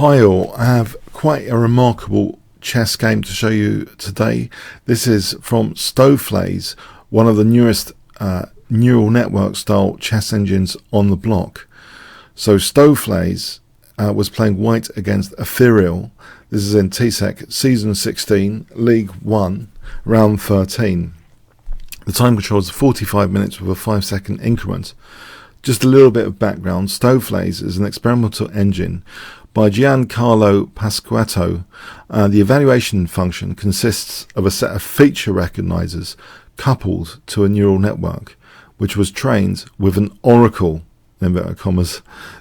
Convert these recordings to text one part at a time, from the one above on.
Hi all, I have quite a remarkable chess game to show you today. This is from Stoofvlees, one of the newest neural network style chess engines on the block. So Stoofvlees was playing white against Ethereal. This is in TCEC Season 16, League 1, Round 13. The time control is 45 minutes with a 5-second increment. Just a little bit of background. Stoofvlees is an experimental engine by Giancarlo Pasquetto. The evaluation function consists of a set of feature recognizers coupled to a neural network, which was trained with an oracle, in inverted commas.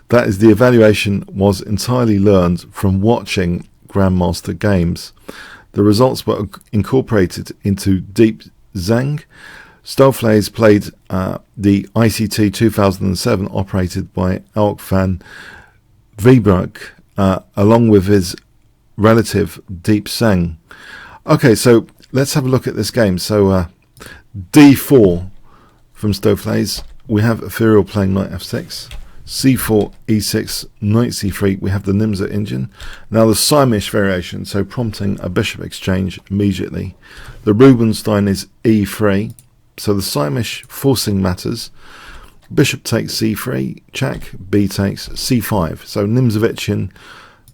That is, the evaluation was entirely learned from watching Grandmaster games. The results were incorporated into Deep Zeng. Stoofvlees played the ICT 2007 operated by Elk van Viebrugge along with his relative Deep Zeng. Okay, so let's have a look at this game. So D4 from Stoofvlees. We have Ethereal playing knight f6. C4, e6, knight c3. We have the Nimza engine. Now the Simish variation, so prompting a bishop exchange immediately. The Rubinstein is e3. So the Simish forcing matters. Bishop takes c3, check, b takes c5. So Nimzovichian,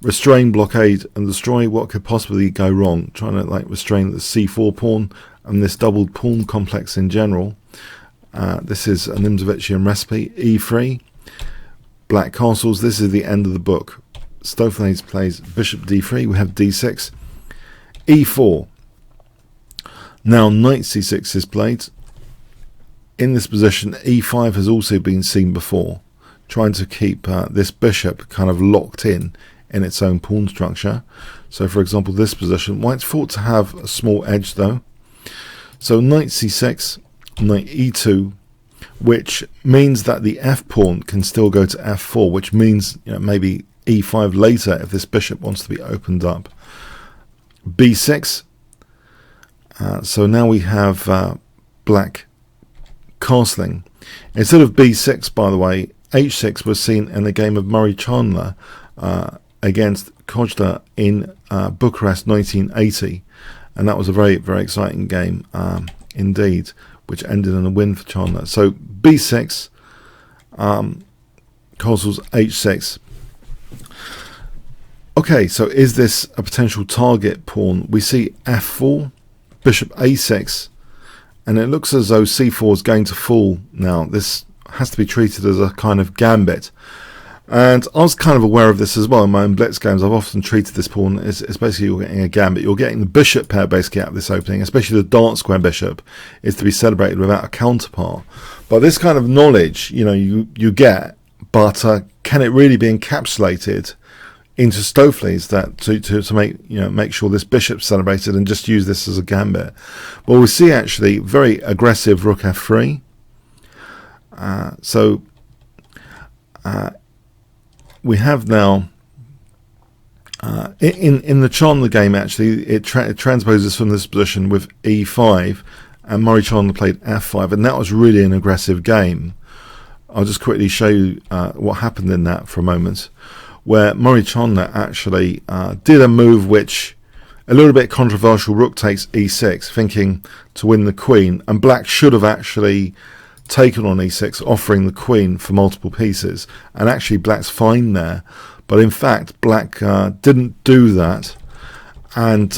restrain, blockade, and destroy what could possibly go wrong. Trying to restrain the c4 pawn and this doubled pawn complex in general. This is a Nimzovichian recipe. e3, black castles. This is the end of the book. Stoofvlees plays bishop d3. We have d6, e4. Now knight c6 is played. In this position, e5 has also been seen before, trying to keep this bishop kind of locked in its own pawn structure. So for example, this position, white's thought to have a small edge though. So knight c6, knight e2, which means that the f pawn can still go to f4, which means maybe e5 later if this bishop wants to be opened up. b6. So now we have black castling. Instead of b6, by the way, h6 was seen in a game of Murray Chandler against Kojda in Bucharest 1980, and that was a very, very exciting game indeed, which ended in a win for Chandler. So b6, castles h6. Okay, so is this a potential target pawn? We see f4, bishop a6, and it looks as though c4 is going to fall now. This has to be treated as a kind of gambit. And I was kind of aware of this as well in my own blitz games. I've often treated this pawn as basically you're getting a gambit. You're getting the bishop pair basically out of this opening, especially the dark square bishop is to be celebrated without a counterpart. But this kind of knowledge, you get, but can it really be encapsulated into Stoofvlees that to make sure this bishop's celebrated and just use this as a gambit? Well, we see actually very aggressive rook f3. We have now in the Chandler game actually it transposes from this position with e5, and Murray Chandler played f5, and that was really an aggressive game. I'll just quickly show you what happened in that for a moment, where Murray Chandler actually did a move which a little bit controversial. Rook takes e6, thinking to win the queen, and black should have actually taken on e6, offering the queen for multiple pieces, and actually black's fine there, but in fact black didn't do that and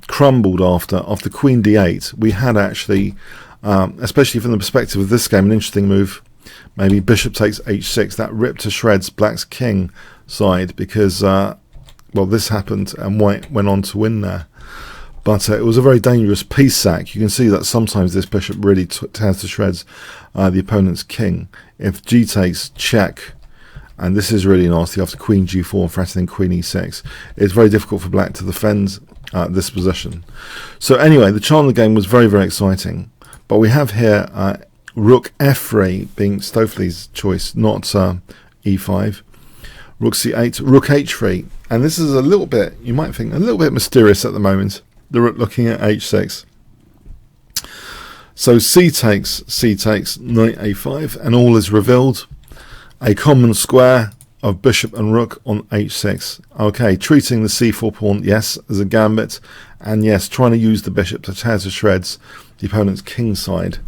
crumbled after queen d8. We had actually, especially from the perspective of this game, an interesting move. Maybe bishop takes h6. That ripped to shreds black's king side because this happened and white went on to win there. But it was a very dangerous piece sack. You can see that sometimes this bishop really tears to shreds the opponent's king. If g takes, check, and this is really nasty after queen g4 threatening queen e6. It's very difficult for black to defend this position. So anyway, the Chandler game was very, very exciting. But we have here rook f3 being Stoofvlees' choice, not e5. Rook c8, rook h3, and this is a little bit, you might think, a little bit mysterious at the moment. The rook looking at h6. So c takes, knight a5, and all is revealed. A common square of bishop and rook on h6. Okay, treating the c4 pawn, yes, as a gambit, and yes, trying to use the bishop to tear to shreds the opponent's king side.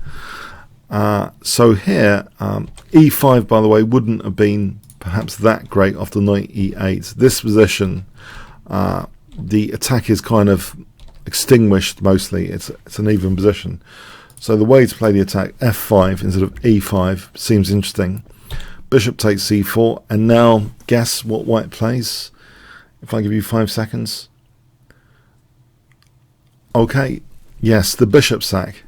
So here, e5, by the way, wouldn't have been perhaps that great after knight e8. This position, the attack is kind of extinguished mostly. It's an even position. So the way to play the attack, f5 instead of e5, seems interesting. Bishop takes c4, and now guess what white plays? If I give you 5 seconds. Okay, yes, the bishop sack.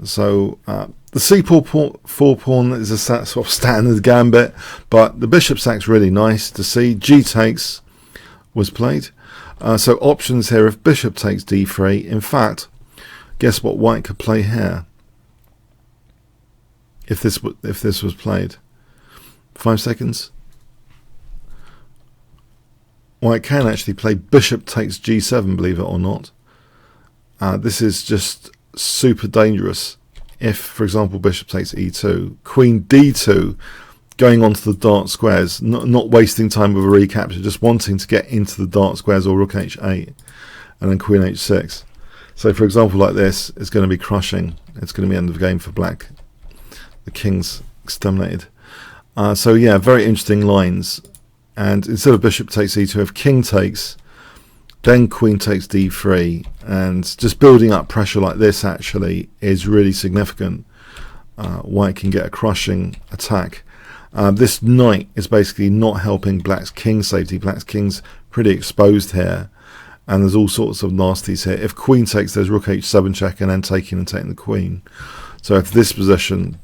So the c4 pawn is a sort of standard gambit, but the bishop sack's really nice to see. G takes was played. So options here, if bishop takes d3, in fact, guess what white could play here if this was played. 5 seconds. White can actually play bishop takes g7, believe it or not. This is just super dangerous. If, for example, bishop takes e2, queen d2, going onto the dark squares, not wasting time with a recapture, just wanting to get into the dark squares, or rook h8, and then queen h6. So, for example, like this, it's going to be crushing. It's going to be end of game for black. The king's exterminated. So yeah, very interesting lines. And instead of bishop takes e2, if king takes, then queen takes d3, and just building up pressure like this actually is really significant. White can get a crushing attack. This knight is basically not helping black's king safety. Black's king's pretty exposed here, and there's all sorts of nasties here. If queen takes, there's rook h7 check, and then taking the queen. So if this position,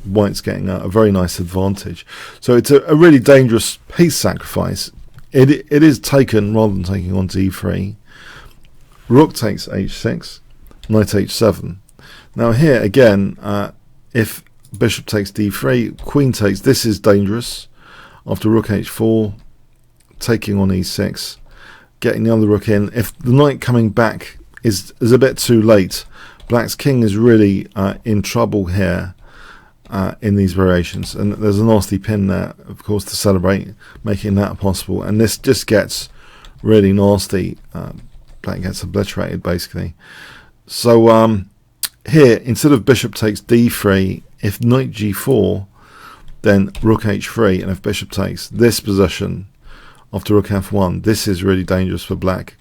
white's getting a very nice advantage. So it's a really dangerous piece sacrifice. It is taken rather than taking on d3. Rook takes h6, knight h7. Now here again, if bishop takes d3, queen takes, this is dangerous. After rook h4, taking on e6, getting the other rook in. If the knight coming back is a bit too late, black's king is really in trouble here. In these variations, and there's a nasty pin there, of course, to celebrate making that possible, and this just gets really nasty. Black gets obliterated basically. So here, instead of bishop takes d3, if knight g4, then rook h3, and if bishop takes, this position after rook f1, this is really dangerous for black.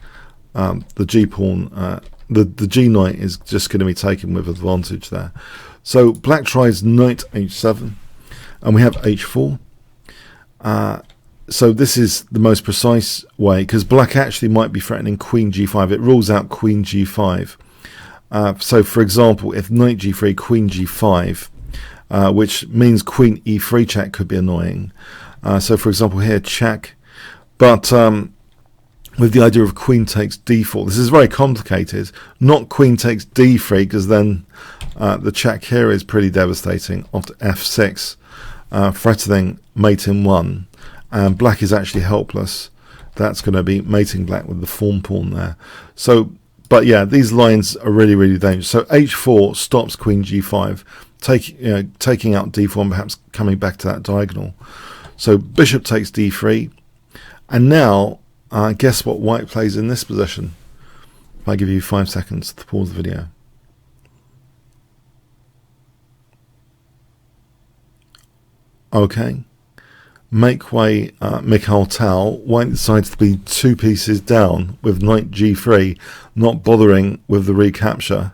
The g pawn, the g knight is just going to be taken with advantage there. So black tries knight h7, and we have h4. So this is the most precise way, because black actually might be threatening queen g5. It rules out queen g5. So for example, if knight g3, queen g5, which means queen e3 check could be annoying. So for example here, check, but with the idea of queen takes d4, this is very complicated. Not queen takes d3, because then the check here is pretty devastating. After f6, threatening mate in 1, and black is actually helpless. That's going to be mating black with the fawn pawn there. So, but yeah, these lines are really, really dangerous. So h4 stops queen g5, taking out d4 and perhaps coming back to that diagonal. So bishop takes d3, and now guess what white plays in this position? If I give you 5 seconds to pause the video. Okay, make way, Mikhail Tal. White decides to be 2 pieces down with knight g3, not bothering with the recapture.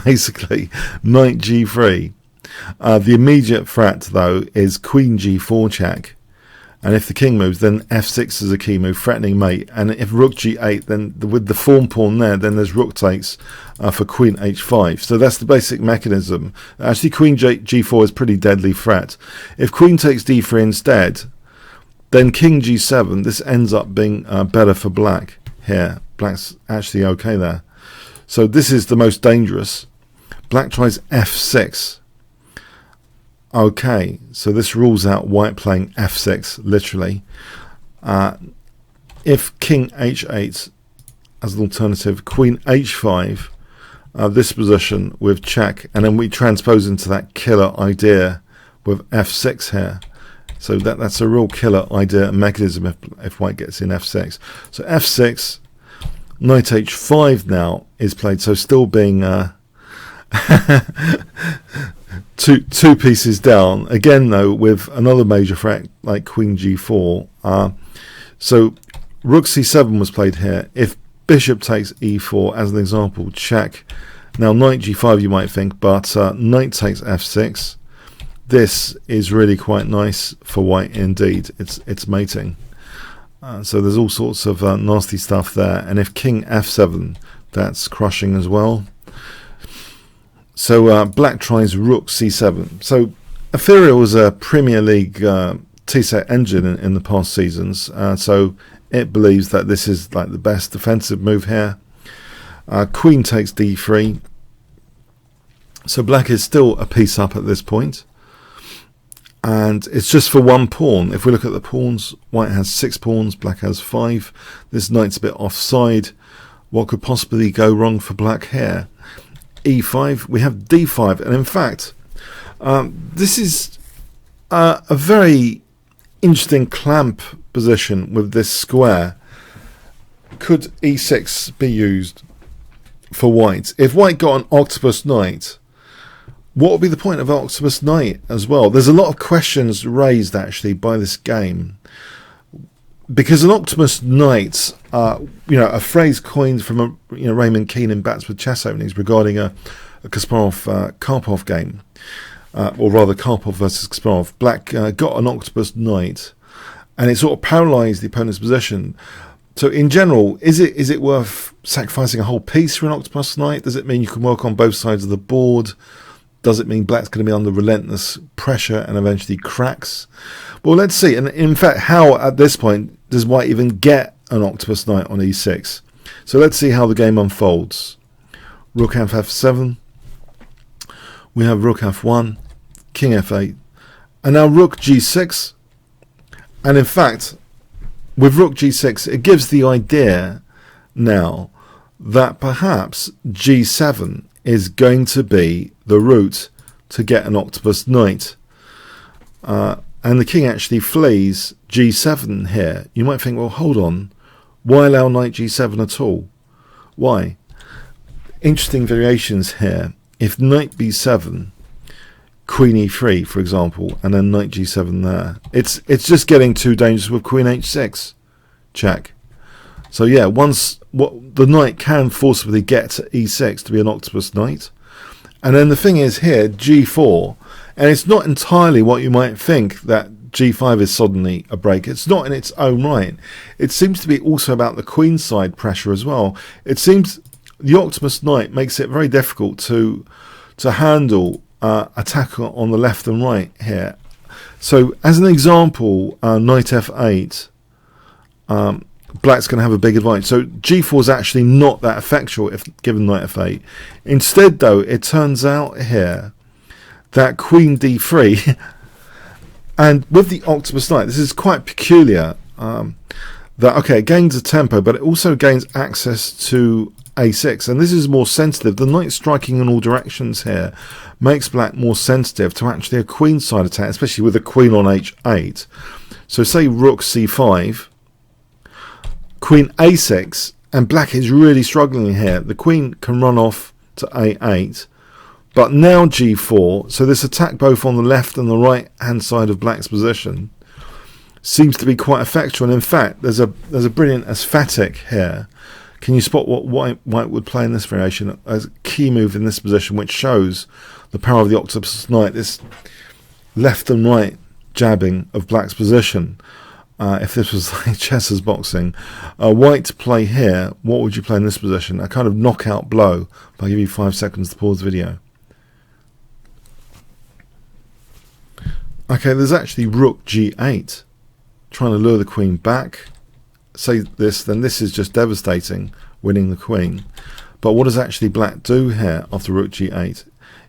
Basically, knight g3. The immediate threat, though, is queen g4 check. And if the king moves, then f6 is a key move, threatening mate. And if rook g8, then with the fawn pawn there, then there's rook takes for queen h5. So that's the basic mechanism. Actually, queen g4 is a pretty deadly threat. If queen takes d3 instead, then king g7, this ends up being better for black here. Black's actually okay there. So this is the most dangerous. Black tries f6. Okay, so this rules out white playing f6, literally. If king h8 as an alternative, queen h5, this position with check, and then we transpose into that killer idea with f6 here. So that's a real killer idea and mechanism if white gets in f6. So f6, knight h5 now is played, so still being two pieces down again, though, with another major threat like queen g4. So rook c7 was played here. If bishop takes e4 as an example, check. Now knight g5 you might think, but knight takes f6. This is really quite nice for white indeed. It's mating. So there's all sorts of nasty stuff there. And if king f7, that's crushing as well. So black tries rook c7. So Ethereal was a Premier League TCEC engine in the past seasons. So it believes that this is like the best defensive move here. Queen takes d3. So black is still a piece up at this point. And it's just for one pawn. If we look at the pawns, white has 6 pawns, black has 5. This knight's a bit offside. What could possibly go wrong for black here? e5, we have d5, and in fact, this is a very interesting clamp position with this square. Could e6 be used for white? If white got an octopus knight, what would be the point of octopus knight as well? There's a lot of questions raised actually by this game, because an octopus knight, a phrase coined from Raymond Keane in Bats with Chess Openings regarding a Kasparov-Karpov game, or rather Karpov versus Kasparov. Black got an octopus knight, and it sort of paralysed the opponent's position. So in general, is it worth sacrificing a whole piece for an octopus knight? Does it mean you can work on both sides of the board? Does it mean black's going to be under relentless pressure and eventually cracks? Well, let's see. And in fact, how at this point does white even get an octopus knight on e6? So let's see how the game unfolds. Rook f7. We have rook f1, king f8, and now rook g6. And in fact, with rook g6, it gives the idea now that perhaps g7 is going to be the route to get an octopus knight. And the king actually flees g7 here. You might think, well, hold on. Why allow knight g7 at all? Why? Interesting variations here. If knight b7, queen e3, for example, and then knight g7 there, it's just getting too dangerous with queen h6. Check. So yeah, once the knight can forcibly get to e6 to be an octopus knight. And then the thing is here, g4, and it's not entirely what you might think that g5 is suddenly a break. It's not in its own right. It seems to be also about the queen side pressure as well. It seems the octopus knight makes it very difficult to handle attack on the left and right here. So as an example, knight f8, black's going to have a big advantage. So g4 is actually not that effectual if given knight f8. Instead, though, it turns out here that queen d3, and with the octopus knight, this is quite peculiar, that, okay, it gains a tempo, but it also gains access to a6, and this is more sensitive. The knight striking in all directions here makes black more sensitive to actually a queen side attack, especially with the queen on h8. So say rook c5, queen a6, and black is really struggling here. The queen can run off to a8, but now g4, so this attack both on the left and the right hand side of black's position seems to be quite effectual. And in fact, there's a brilliant aesthetic here. Can you spot what white would play in this variation as a key move in this position, which shows the power of the octopus knight, this left and right jabbing of black's position? If this was like chess as boxing, white to play here, what would you play in this position? A kind of knockout blow. I'll give you 5 seconds to pause the video. Okay, there's actually rook g8, trying to lure the queen back. Say this, then this is just devastating, winning the queen. But what does actually black do here after rook g8?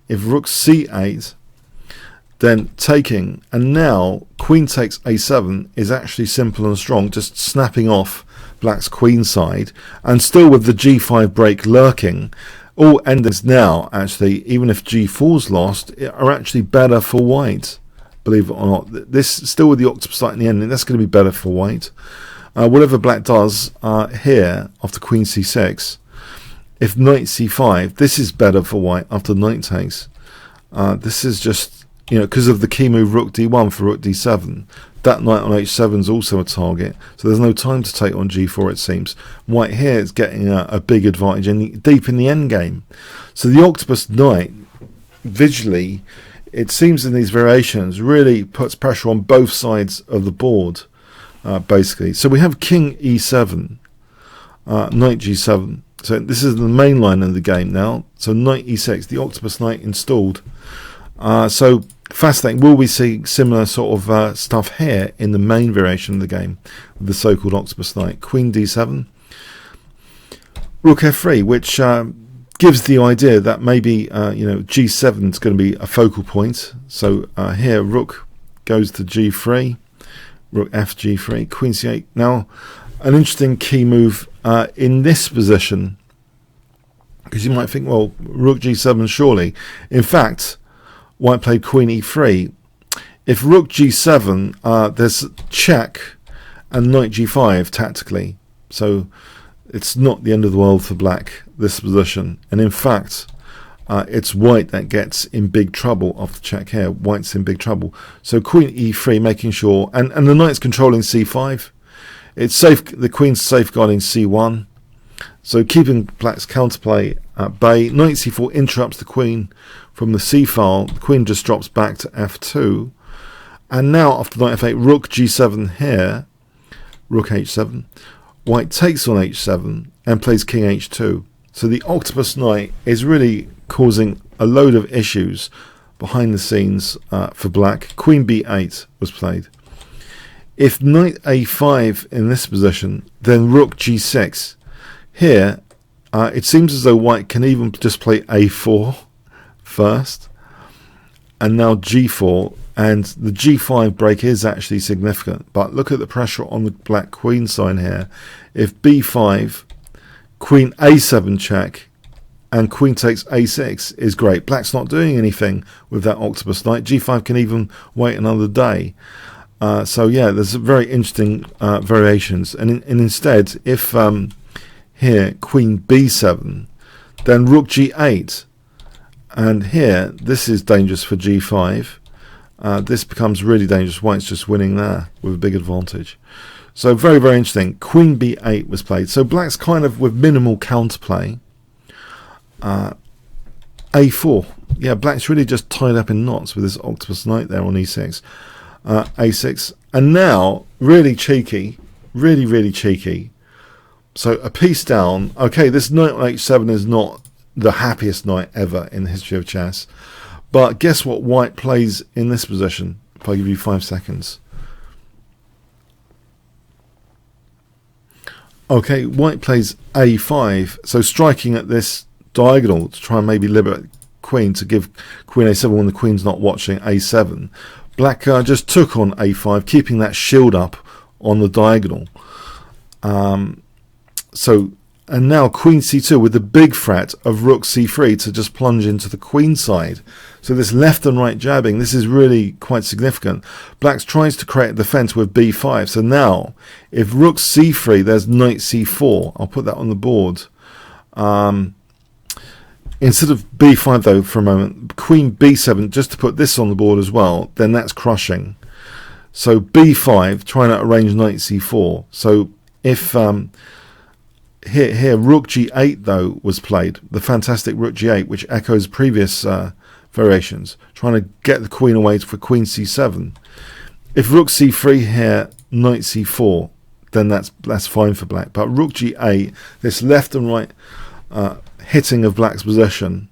If rook c8, then taking, and now queen takes a7 is actually simple and strong, just snapping off black's queen side, and still with the g5 break lurking. All endings now, actually, even if g4's lost, are actually better for white. believe it or not. This still with the Octopus Knight in the end, and that's going to be better for white. Whatever black does here after Queen C6, if Knight C5, this is better for white after Knight takes. This is just, because of the key move Rook D1 for Rook D7. That Knight on H7 is also a target, so there's no time to take on G4, it seems. White here is getting a big advantage deep in the endgame. So the Octopus Knight, visually, it seems in these variations, really puts pressure on both sides of the board, basically. So we have King E7, Knight G7. So this is the main line of the game now. So Knight E6, the Octopus Knight installed. So fascinating. Will we see similar sort of stuff here in the main variation of the game, the so-called Octopus Knight? Queen D7, Rook F3, which gives the idea that maybe G7 is going to be a focal point. So here Rook goes to G3, Rook F G3, Queen C8. Now an interesting key move in this position, because you might think, well, Rook G7 surely. In fact, white played Queen E3. If Rook G7, there's check and Knight G5 tactically. So it's not the end of the world for black, this position. And in fact, it's white that gets in big trouble after check here. White's in big trouble. So Queen E3, making sure, and the knight's controlling C5. It's safe. The queen's safeguarding C1. So keeping black's counterplay at bay. Knight C4 interrupts the queen from the C file. The queen just drops back to F2. And now after Knight F8, Rook G7 here. Rook H7. White takes on H7 and plays King H2. So the Octopus Knight is really causing a load of issues behind the scenes for black. Queen B8 was played. If Knight A5 in this position, then Rook G6. Here, it seems as though white can even just play A4 first, and now G4, and the G5 break is actually significant. But look at the pressure on the black queen sign here. If B5, Queen A7 check, and Queen takes A6 is great. Black's not doing anything with that Octopus Knight. G5 can even wait another day. So yeah, there's very interesting variations. And instead, if here Queen B7, then Rook G8, and here this is dangerous for G5. This becomes really dangerous. White's just winning there with a big advantage. So very, very interesting. Queen B8 was played. So black's kind of with minimal counterplay. A4. Yeah, black's really just tied up in knots with this Octopus Knight there on E6. A6. And now, really cheeky. Really, really cheeky. So a piece down. Okay, this Knight on H7 is not the happiest knight ever in the history of chess. But guess what white plays in this position? If I give you 5 seconds. Okay, white plays A5. So striking at this diagonal to try and maybe liberate queen, to give Queen A7 when the queen's not watching A7. Black just took on A5, keeping that shield up on the diagonal. And now Queen C2 with the big threat of Rook C3 to just plunge into the queen side. So this left and right jabbing, this is really quite significant. Black tries to create a defense with B5. So now, if Rook C3, there's Knight C4. I'll put that on the board. Instead of B5 though, for a moment, Queen B7, just to put this on the board as well, then that's crushing. So B5, trying to arrange Knight C4. So if here Rook G8 though was played, the fantastic Rook G8, which echoes previous variations, trying to get the queen away for Queen C7. If Rook C3 here, Knight C4, then that's fine for black. But Rook G8, this left and right hitting of black's position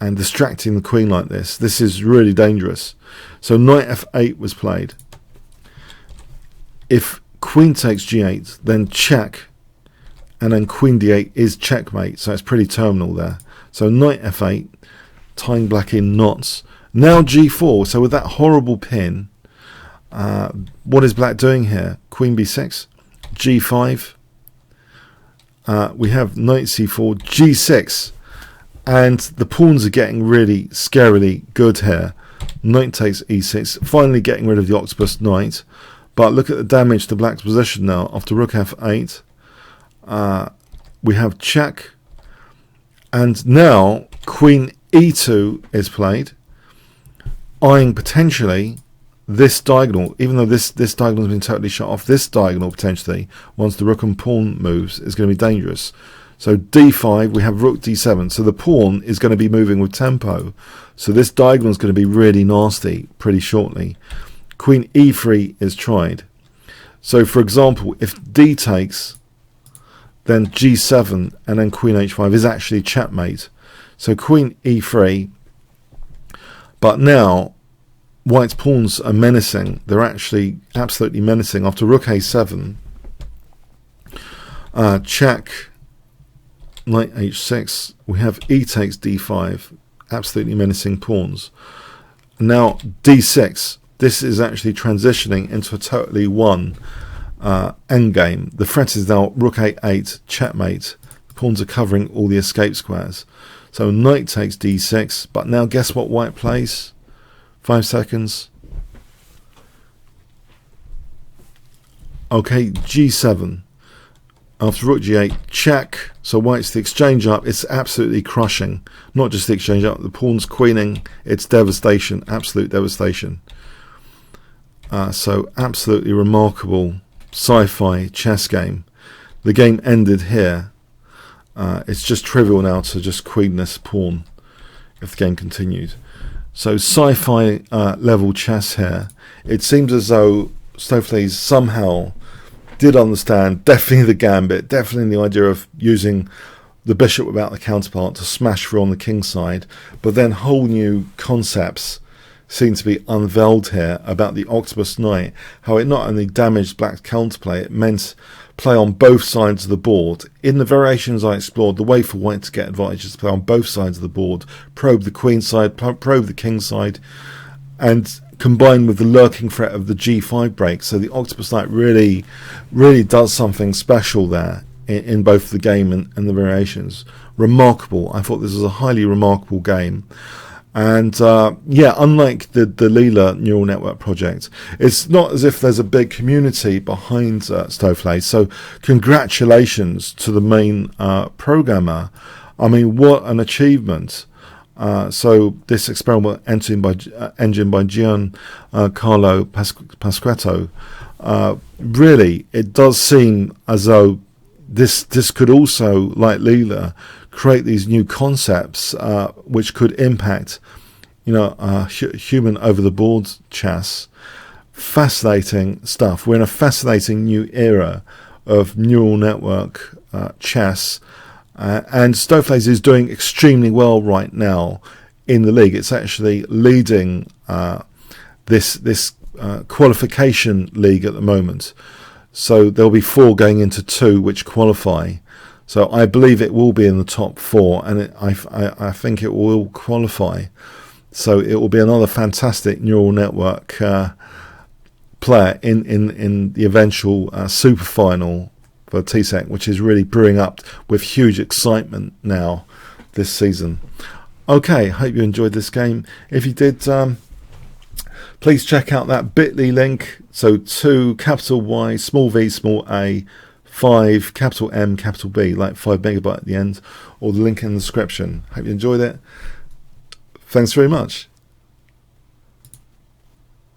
and distracting the queen like this is really dangerous. So Knight F8 was played. If Queen takes G8, then check, and then Queen D8 is checkmate. So it's pretty terminal there. So Knight F8, tying black in knots. Now G4. So with that horrible pin, what is black doing here? Queen B6, G5. We have Knight C4, G6, and the pawns are getting really scarily good here. Knight takes e6, finally getting rid of the Octopus knight. But look at the damage to black's position now. After rook f8, we have check, and now queen e2 is played, eyeing potentially this diagonal. Even though this diagonal has been totally shut off, this diagonal potentially, once the rook and pawn moves, is going to be dangerous. So d5, we have rook d7. So the pawn is going to be moving with tempo. So this diagonal is going to be really nasty pretty shortly. Queen e3 is tried. So for example, if d takes, then g7 and then queen h5 is actually checkmate. So queen e3, but now white's pawns are menacing. They're actually absolutely menacing. After rook a7, check, knight h6, we have e takes d5, absolutely menacing pawns. Now d6, this is actually transitioning into a totally won endgame. The threat is now rook a8, checkmate. The pawns are covering all the escape squares. So knight takes d6, but now guess what white plays? 5 seconds. Okay, g7. After rook g8, check. So white's the exchange up. It's absolutely crushing. Not just the exchange up, the pawn's queening. It's devastation, absolute devastation. So absolutely remarkable sci-fi chess game. The game ended here. It's just trivial now to just queen this pawn if the game continued. So sci-fi level chess here. It seems as though Stoofvlees somehow did understand definitely the gambit, definitely the idea of using the bishop without the counterpart to smash through on the king side, but then whole new concepts seem to be unveiled here about the Octopus knight, how it not only damaged black's counterplay, it meant play on both sides of the board. In the variations I explored, the way for white to get advantage is to play on both sides of the board, probe the queen side, probe the king side, and combined with the lurking threat of the g5 break. So the Octopus knight really does something special there in both the game and the variations. Remarkable. I thought this was a highly remarkable game. And yeah, unlike the Leela neural network project, it's not as if there's a big community behind Stoofvlees. So congratulations to the main programmer. I mean, what an achievement. So this experimental engine by Giancarlo Pasquetto, really, it does seem as though this could also, like Leela, create these new concepts which could impact, human over the board chess. Fascinating stuff. We're in a fascinating new era of neural network chess. And Stoofvlees is doing extremely well right now in the league. It's actually leading this qualification league at the moment. So there'll be 4 going into 2 which qualify. So I believe it will be in the top 4, and I think it will qualify. So it will be another fantastic neural network player in the eventual super final for TCEC, which is really brewing up with huge excitement now this season. Okay, hope you enjoyed this game. If you did, please check out that bit.ly link. So 2 capital Y, small v, small a, 5 capital M, capital B, like 5 megabyte at the end, or the link in the description. Hope you enjoyed it. Thanks very much.